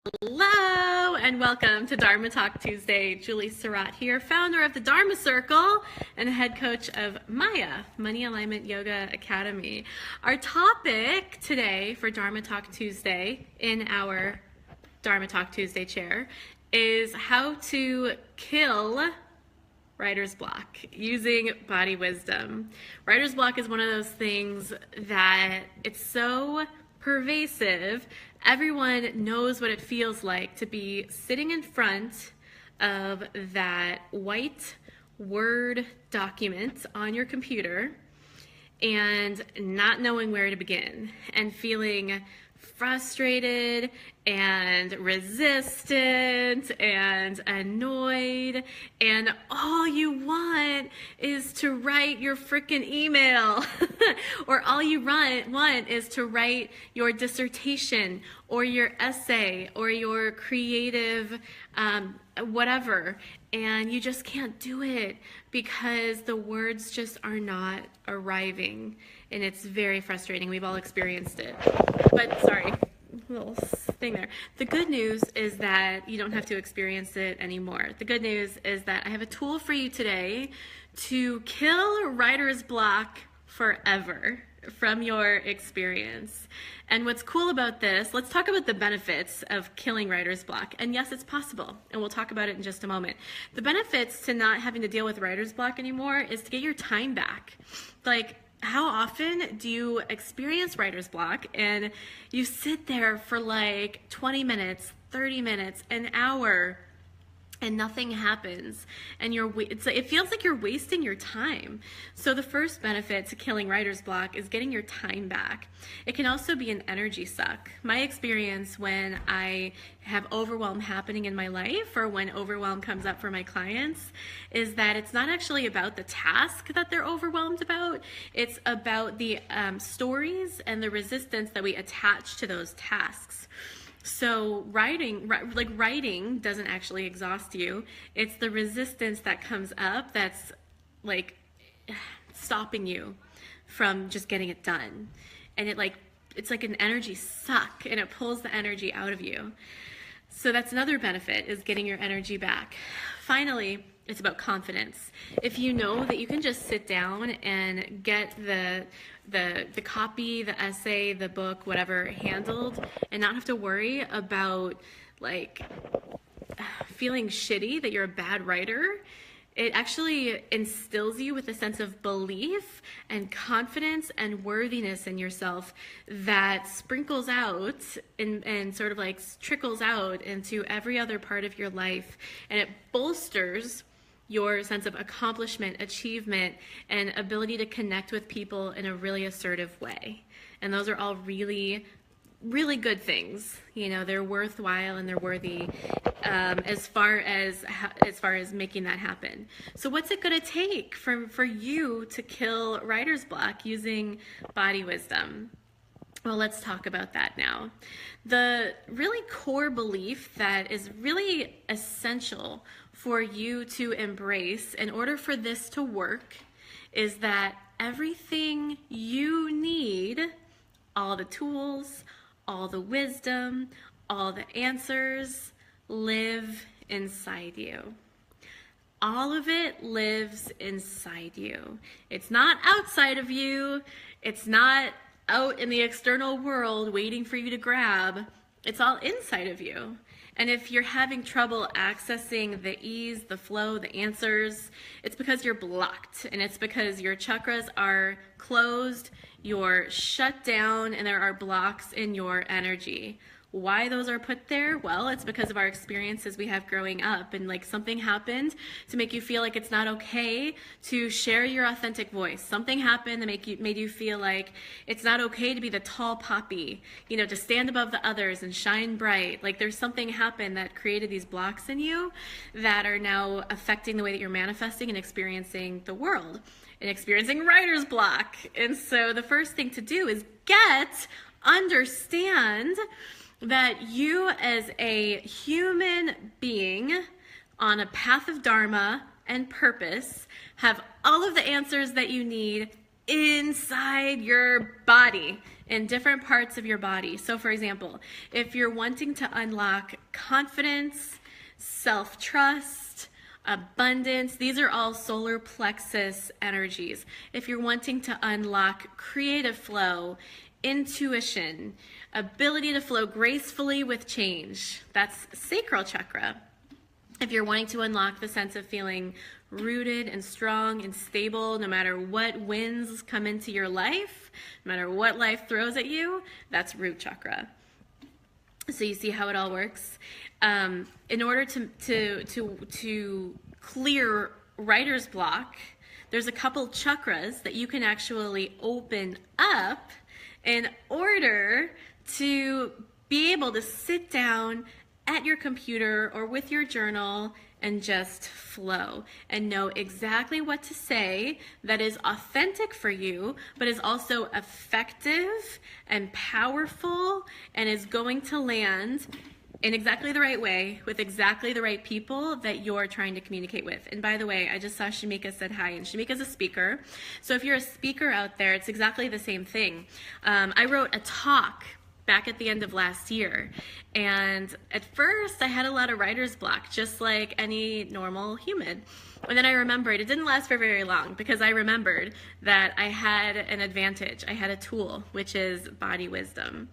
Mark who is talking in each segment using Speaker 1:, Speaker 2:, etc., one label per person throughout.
Speaker 1: Hello and welcome to Dharma Talk Tuesday. Julie Surratt here, founder of the Dharma Circle and head coach of Maya, Money Alignment Yoga Academy. Our topic today for Dharma Talk Tuesday in our Dharma Talk Tuesday chair is how to kill writer's block using body wisdom. Writer's block is one of those things that it's so pervasive. Everyone knows what it feels like to be sitting in front of that white Word document on your computer and not knowing where to begin and feeling frustrated and resistant and annoyed, and all you want is to write your freaking email or all you want is to write your dissertation or your essay or your creative whatever, and you just can't do it because the words just are not arriving, and it's very frustrating. We've all experienced it. But sorry, little thing there. The good news is that you don't have to experience it anymore. The good news is that I have a tool for you today to kill writer's block forever from your experience. And what's cool about this, let's talk about the benefits of killing writer's block. And yes, it's possible, and we'll talk about it in just a moment. The benefits to not having to deal with writer's block anymore is to get your time back. Like, how often do you experience writer's block and you sit there for like 20 minutes, 30 minutes, an hour, and nothing happens, and it feels like you're wasting your time. So the first benefit to killing writer's block is getting your time back. It can also be an energy suck. My experience when I have overwhelm happening in my life, or when overwhelm comes up for my clients, is that it's not actually about the task that they're overwhelmed about. It's about the stories and the resistance that we attach to those tasks. So writing doesn't actually exhaust you. It's the resistance that comes up that's like stopping you from just getting it done. And it's like an energy suck, and it pulls the energy out of you. So that's another benefit, is getting your energy back. Finally, it's about confidence. If you know that you can just sit down and get the copy, the essay, the book, whatever, handled, and not have to worry about like feeling shitty that you're a bad writer, it actually instills you with a sense of belief and confidence and worthiness in yourself that sprinkles out and sort of like trickles out into every other part of your life, and it bolsters your sense of accomplishment, achievement, and ability to connect with people in a really assertive way. And those are all really, really good things. You know, they're worthwhile and they're worthy as far as making that happen. So what's it going to take for you to kill writer's block using body wisdom? Well, let's talk about that now. The really core belief that is really essential for you to embrace in order for this to work is that everything you need, all the tools, all the wisdom, all the answers, live inside you. All of it lives inside you. It's not outside of you. It's not out in the external world waiting for you to grab. It's all inside of you. And if you're having trouble accessing the ease, the flow, the answers, it's because you're blocked, and it's because your chakras are closed, you're shut down, and there are blocks in your energy. Why those are put there? Well, it's because of our experiences we have growing up, and like something happened to make you feel like it's not okay to share your authentic voice. Something happened that made you feel like it's not okay to be the tall poppy, you know, to stand above the others and shine bright. Like there's something happened that created these blocks in you that are now affecting the way that you're manifesting and experiencing the world and experiencing writer's block. And so the first thing to do is understand that you as a human being on a path of Dharma and purpose have all of the answers that you need inside your body, in different parts of your body. So for example, if you're wanting to unlock confidence, self-trust, abundance, these are all solar plexus energies. If you're wanting to unlock creative flow, intuition, ability to flow gracefully with change, that's sacral chakra. If you're wanting to unlock the sense of feeling rooted and strong and stable no matter what winds come into your life, no matter what life throws at you, that's root chakra. So you see how it all works? In order to clear writer's block, there's a couple chakras that you can actually open up in order to be able to sit down at your computer or with your journal and just flow and know exactly what to say that is authentic for you, but is also effective and powerful and is going to land in exactly the right way with exactly the right people that you're trying to communicate with. And by the way, I just saw Shamika said hi, and Shamika's a speaker. So if you're a speaker out there, it's exactly the same thing. I wrote a talk back at the end of last year, and at first I had a lot of writer's block, just like any normal human. And then I remembered, it didn't last for very long, because I remembered that I had an advantage. I had a tool, which is body wisdom.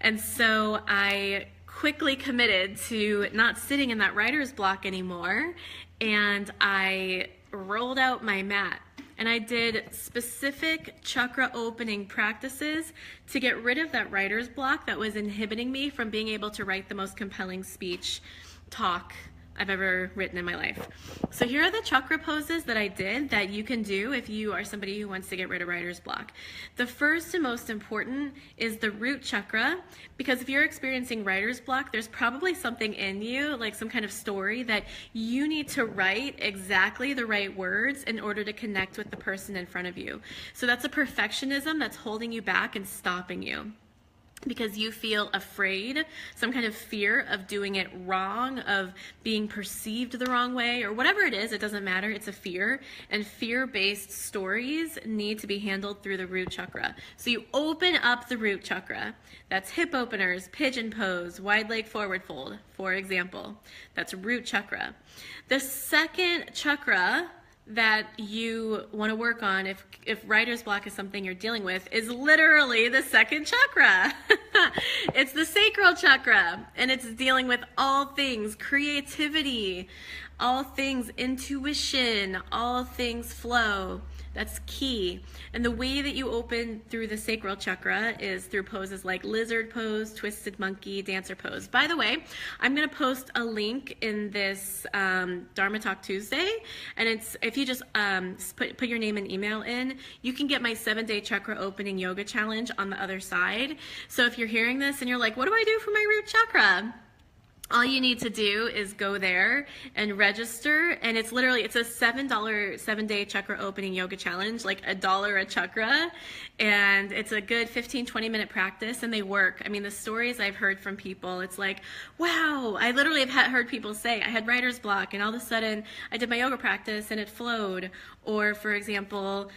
Speaker 1: And so I quickly committed to not sitting in that writer's block anymore, and I rolled out my mat. And I did specific chakra opening practices to get rid of that writer's block that was inhibiting me from being able to write the most compelling speech, talk I've ever written in my life. So here are the chakra poses that I did that you can do if you are somebody who wants to get rid of writer's block. The first and most important is the root chakra, because if you're experiencing writer's block, there's probably something in you, like some kind of story, that you need to write exactly the right words in order to connect with the person in front of you. So that's a perfectionism that's holding you back and stopping you, because you feel afraid, some kind of fear of doing it wrong, of being perceived the wrong way, or whatever it is, it doesn't matter, it's a fear. And fear-based stories need to be handled through the root chakra. So you open up the root chakra. That's hip openers, pigeon pose, wide leg forward fold, for example. That's root chakra. The second chakra that you want to work on if writer's block is something you're dealing with is literally the second chakra. It's the sacral chakra, and it's dealing with all things creativity, all things intuition, all things flow. That's key. And the way that you open through the sacral chakra is through poses like lizard pose, twisted monkey, dancer pose. By the way, I'm going to post a link in this Dharma Talk Tuesday, and it's if you just put your name and email in, you can get my 7-day chakra opening yoga challenge on the other side. So if you're hearing this and you're like, what do I do for my root chakra? All you need to do is go there and register, and it's a $7 7-day chakra opening yoga challenge, like $1 a chakra, and it's a good 15-20 minute practice, and they work. I mean, the stories I've heard from people, it's like, wow, I literally have heard people say, I had writer's block, and all of a sudden I did my yoga practice and it flowed. Or for example,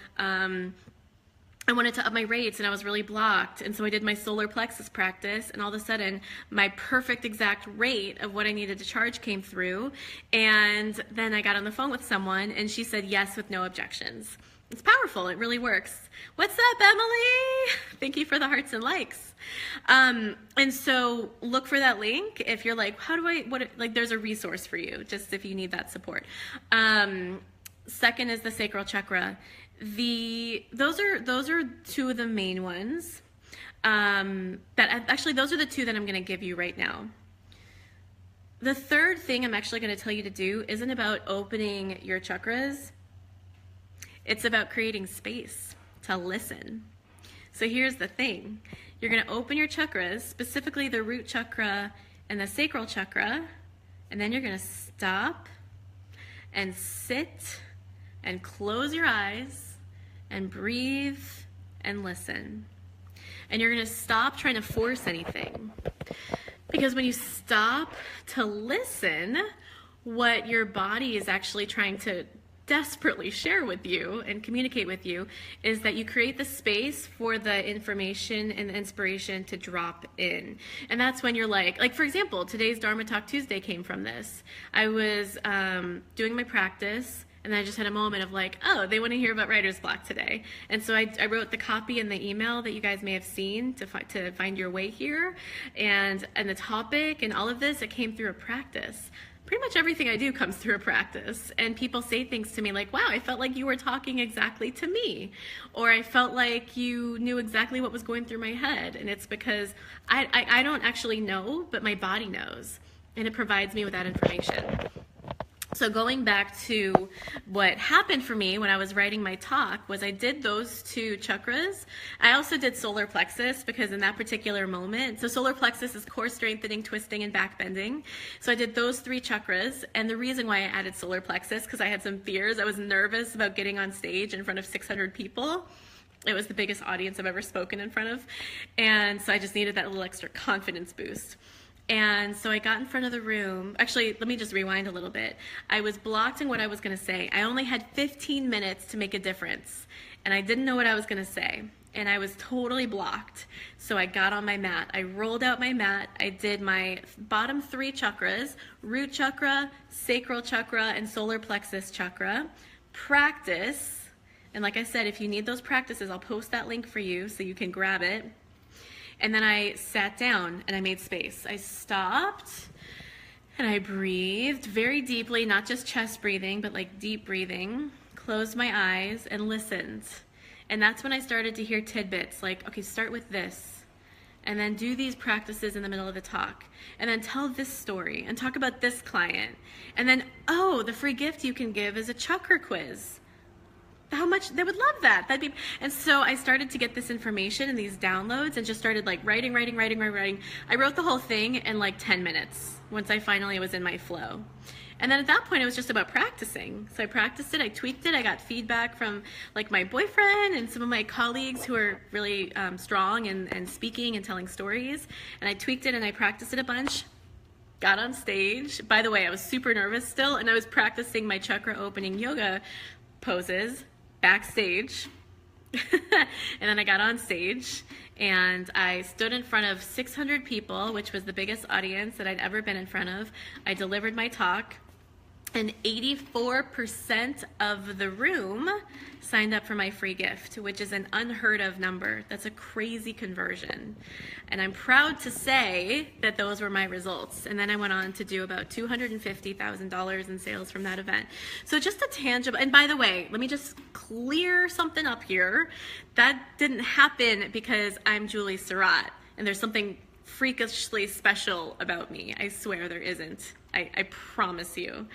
Speaker 1: I wanted to up my rates and I was really blocked, and so I did my solar plexus practice, and all of a sudden my perfect exact rate of what I needed to charge came through, and then I got on the phone with someone and she said yes with no objections. It's powerful. It really works. What's up, Emily? Thank you for the hearts and likes. And so look for that link if you're like, there's a resource for you just if you need that support. Second is the sacral chakra. Those are two of the main ones. Those are the two that I'm going to give you right now. The third thing I'm actually going to tell you to do isn't about opening your chakras. It's about creating space to listen. So here's the thing. You're going to open your chakras, specifically the root chakra and the sacral chakra, and then you're going to stop and sit and close your eyes and breathe and listen. And you're going to stop trying to force anything. Because when you stop to listen, what your body is actually trying to desperately share with you and communicate with you is that you create the space for the information and the inspiration to drop in. And that's when you're like for example, today's Dharma Talk Tuesday came from this. I was doing my practice, and then I just had a moment of like, oh, they want to hear about writer's block today. And so I wrote the copy in the email that you guys may have seen to find your way here. And the topic and all of this, it came through a practice. Pretty much everything I do comes through a practice. And people say things to me like, wow, I felt like you were talking exactly to me. Or I felt like you knew exactly what was going through my head. And it's because I don't actually know, but my body knows. And it provides me with that information. So going back to what happened for me when I was writing my talk was I did those 2 chakras. I also did solar plexus because in that particular moment, so solar plexus is core strengthening, twisting, and back bending. So I did those 3 chakras. And the reason why I added solar plexus, because I had some fears. I was nervous about getting on stage in front of 600 people. It was the biggest audience I've ever spoken in front of. And so I just needed that little extra confidence boost. And so I got in front of the room. Actually, let me just rewind a little bit. I was blocked in what I was going to say. I only had 15 minutes to make a difference, and I didn't know what I was going to say, and I was totally blocked. So I got on my mat. I rolled out my mat. I did my bottom 3 chakras, root chakra, sacral chakra, and solar plexus chakra. Practice. And like I said, if you need those practices, I'll post that link for you so you can grab it. And then I sat down and I made space. I stopped and I breathed very deeply, not just chest breathing, but like deep breathing, closed my eyes and listened. And that's when I started to hear tidbits like, okay, start with this, and then do these practices in the middle of the talk, and then tell this story and talk about this client. And then, oh, the free gift you can give is a chakra quiz. How much they would love that. And so I started to get this information and these downloads and just started like writing. I wrote the whole thing in like 10 minutes once I finally was in my flow. And then at that point, it was just about practicing. So I practiced it, I tweaked it, I got feedback from like my boyfriend and some of my colleagues who are really strong and speaking and telling stories. And I tweaked it and I practiced it a bunch. Got on stage. By the way, I was super nervous still, and I was practicing my chakra opening yoga poses backstage. And then I got on stage and I stood in front of 600 people, which was the biggest audience that I'd ever been in front of. I delivered my talk, and 84% of the room signed up for my free gift, which is an unheard of number. That's a crazy conversion. And I'm proud to say that those were my results. And then I went on to do about $250,000 in sales from that event. So just a tangible, and by the way, let me just clear something up here. That didn't happen because I'm Julie Surratt, and there's something freakishly special about me. I swear there isn't. I promise you.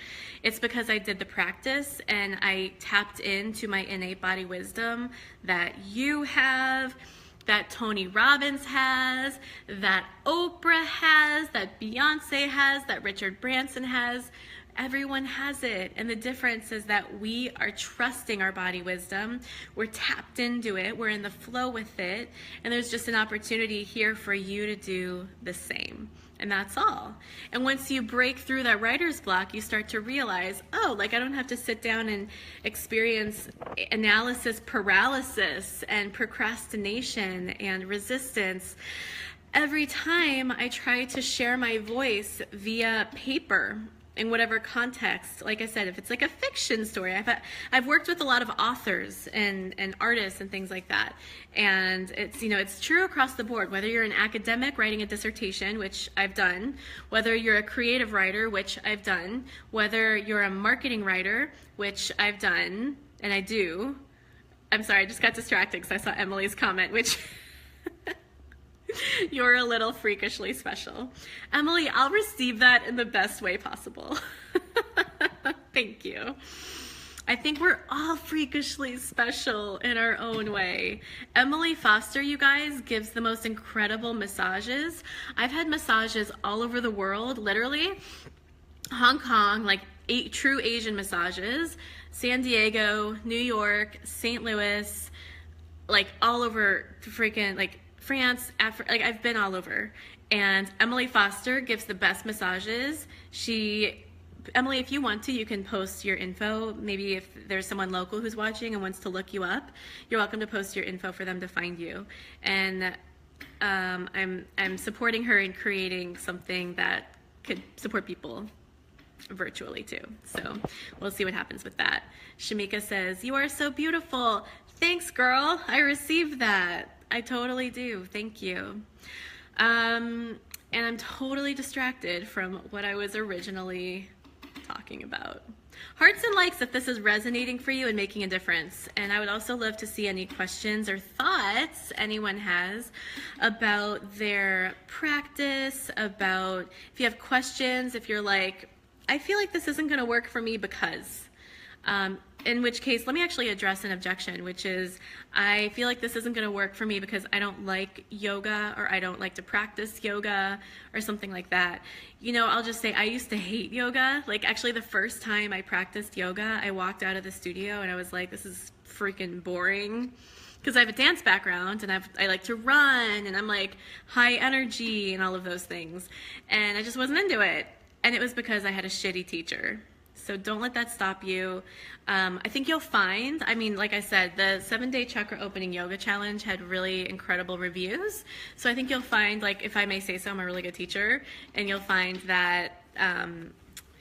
Speaker 1: It's because I did the practice and I tapped into my innate body wisdom that you have, that Tony Robbins has, that Oprah has, that Beyonce has, that Richard Branson has. Everyone has it. And the difference is that we are trusting our body wisdom. We're tapped into it. We're in the flow with it. And there's just an opportunity here for you to do the same. And that's all. And once you break through that writer's block, you start to realize, oh, like I don't have to sit down and experience analysis paralysis and procrastination and resistance every time I try to share my voice via paper in whatever context. Like I said, if it's like a fiction story, I've worked with a lot of authors and artists and things like that. And it's, you know, it's true across the board, whether you're an academic writing a dissertation, which I've done, whether you're a creative writer, which I've done, whether you're a marketing writer, which I've done, and I do. I'm sorry, I just got distracted because I saw Emily's comment, which you're a little freakishly special. Emily, I'll receive that in the best way possible. Thank you. I think we're all freakishly special in our own way. Emily Foster, you guys, gives the most incredible massages. I've had massages all over the world, literally. Hong Kong, like true Asian massages. San Diego, New York, St. Louis, like all over freaking, like France, Africa, like I've been all over. And Emily Foster gives the best massages. She Emily, if you want to, you can post your info. Maybe if there's someone local who's watching and wants to look you up, you're welcome to post your info for them to find you. And I'm supporting her in creating something that could support people virtually too. So we'll see what happens with that. Shamika says, "You are so beautiful." Thanks, girl. I received that. I totally do. Thank you. And I'm totally distracted from what I was originally talking about. Hearts and likes if this is resonating for you and making a difference. And I would also love to see any questions or thoughts anyone has about their practice, about if you have questions, if you're like, I feel like this isn't going to work for me because, in which case, let me actually address an objection, which is I feel like this isn't going to work for me because I don't like yoga, or I don't like to practice yoga, or something like that. You know, I'll just say I used to hate yoga. Like, actually, the first time I practiced yoga, I walked out of the studio and I was like, this is freaking boring. Because I have a dance background and I like to run and I'm like high energy and all of those things. And I just wasn't into it. And it was because I had a shitty teacher. So don't let that stop you. I think you'll find, I mean, like I said, the 7-day chakra opening yoga challenge had really incredible reviews. So I think you'll find, like, if I may say so, I'm a really good teacher, and you'll find that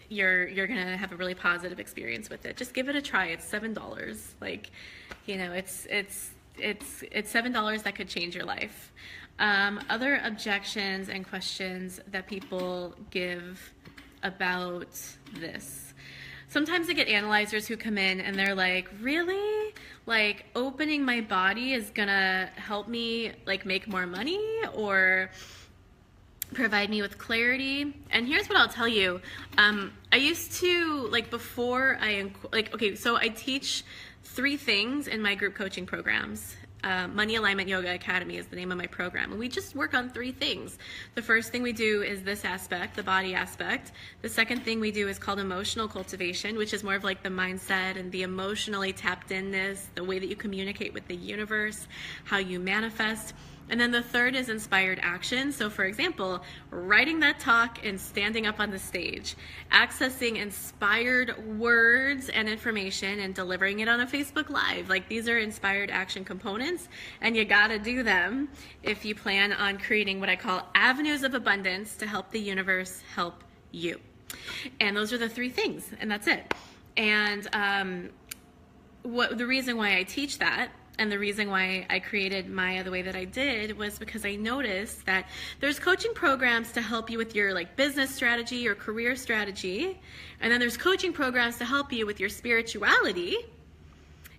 Speaker 1: you're gonna have a really positive experience with it. Just give it a try. It's $7. Like, you know, it's $7 that could change your life. Other objections and questions that people give about this. Sometimes I get analyzers who come in and they're like, really? Like, opening my body is gonna help me like make more money or provide me with clarity? And here's what I'll tell you. I used to, like, before okay, so I teach 3 things in my group coaching programs. Money Alignment Yoga Academy is the name of my program. And we just work on 3 things. The first thing we do is this aspect, the body aspect. The second thing we do is called emotional cultivation, which is more of like the mindset and the emotionally tapped inness, the way that you communicate with the universe, how you manifest. And then the third is inspired action. So for example, writing that talk and standing up on the stage, accessing inspired words and information and delivering it on a Facebook Live. Like, these are inspired action components, and you gotta do them if you plan on creating what I call avenues of abundance to help the universe help you. And those are the 3 things, and that's it. And the reason why I teach that, and the reason why I created Maya the way that I did, was because I noticed that there's coaching programs to help you with your like business strategy or career strategy. And then there's coaching programs to help you with your spirituality.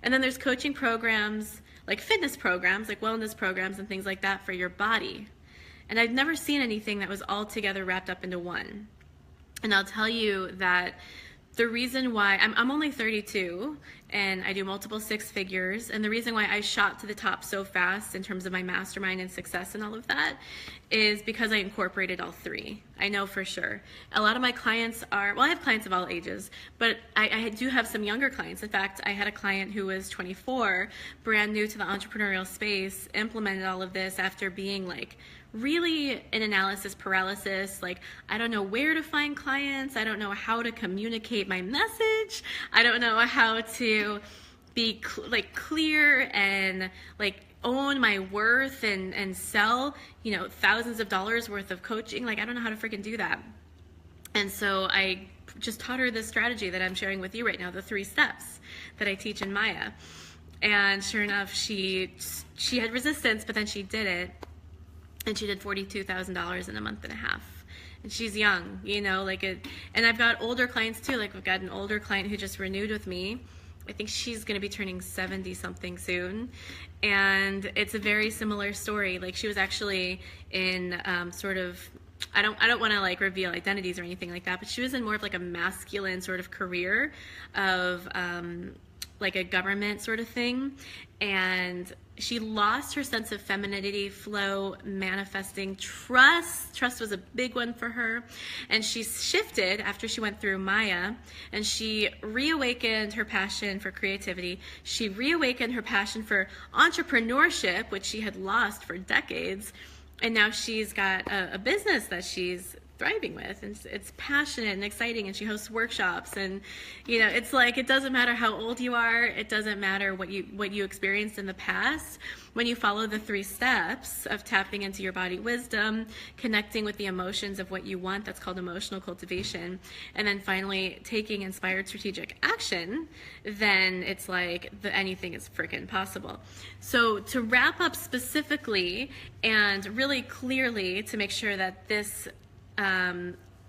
Speaker 1: And then there's coaching programs like fitness programs, like wellness programs and things like that for your body. And I've never seen anything that was all together wrapped up into one. And I'll tell you that the reason why I'm only 32 and I do multiple 6 figures, and the reason why I shot to the top so fast in terms of my mastermind and success and all of that is because I incorporated all 3. I know for sure. A lot of my clients are, well, I have clients of all ages, but I do have some younger clients. In fact, I had a client who was 24, brand new to the entrepreneurial space, implemented all of this after being like really in analysis paralysis. Like, I don't know where to find clients. I don't know how to communicate my message. I don't know how to be clear and like own my worth and sell, you know, thousands of dollars worth of coaching. Like, I don't know how to freaking do that. And so I just taught her this strategy that I'm sharing with you right now, the 3 steps that I teach in Maya. And sure enough, she had resistance, but then she did it. And she did $42,000 in a month and a half. And she's young, you know, like it. And I've got older clients too. Like, I've got an older client who just renewed with me. I think she's going to be turning 70 something soon. And it's a very similar story. Like, she was actually in sort of, I don't want to like reveal identities or anything like that, but she was in more of like a masculine sort of career of like a government sort of thing. And she lost her sense of femininity, flow, manifesting, trust. Trust was a big one for her. And she shifted after she went through Maya, and she reawakened her passion for creativity. She reawakened her passion for entrepreneurship, which she had lost for decades. And now she's got a business that she's thriving with, and it's passionate and exciting, and she hosts workshops, and you know, it's like, it doesn't matter how old you are, it doesn't matter what you experienced in the past. When you follow the 3 steps of tapping into your body wisdom, connecting with the emotions of what you want, that's called emotional cultivation, and then finally taking inspired strategic action, then it's like anything is freaking possible. So to wrap up specifically and really clearly, to make sure that this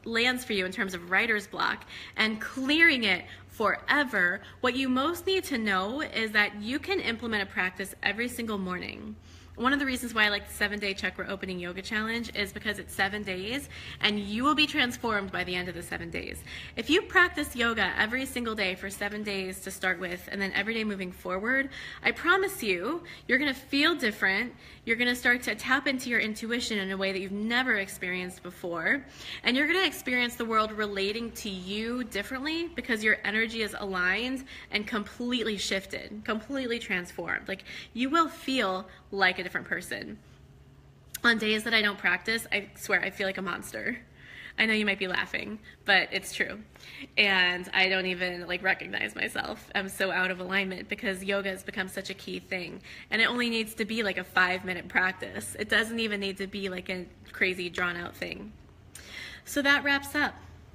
Speaker 1: lands for you in terms of writer's block and clearing it forever, what you most need to know is that you can implement a practice every single morning. One of the reasons why I like the 7-day chakra opening yoga challenge is because it's 7 days and you will be transformed by the end of the 7 days. If you practice yoga every single day for 7 days to start with, and then every day moving forward, I promise you, you're gonna feel different. You're gonna start to tap into your intuition in a way that you've never experienced before. And you're gonna experience the world relating to you differently because your energy is aligned and completely shifted, completely transformed. Like, you will feel like a different person. On days that I don't practice, I swear I feel like a monster. I know you might be laughing, but it's true. And I don't even like recognize myself. I'm so out of alignment because yoga has become such a key thing. And it only needs to be like a 5-minute practice. It doesn't even need to be like a crazy drawn out thing. So that wraps up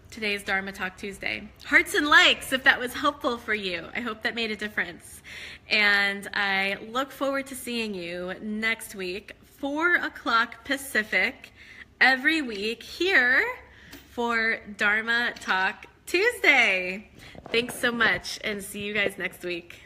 Speaker 1: today's Dharma Talk Tuesday. Hearts and likes if that was helpful for you. I hope that made a difference. And I look forward to seeing you next week, 4 o'clock Pacific, every week here for Dharma Talk Tuesday. Thanks so much, and see you guys next week.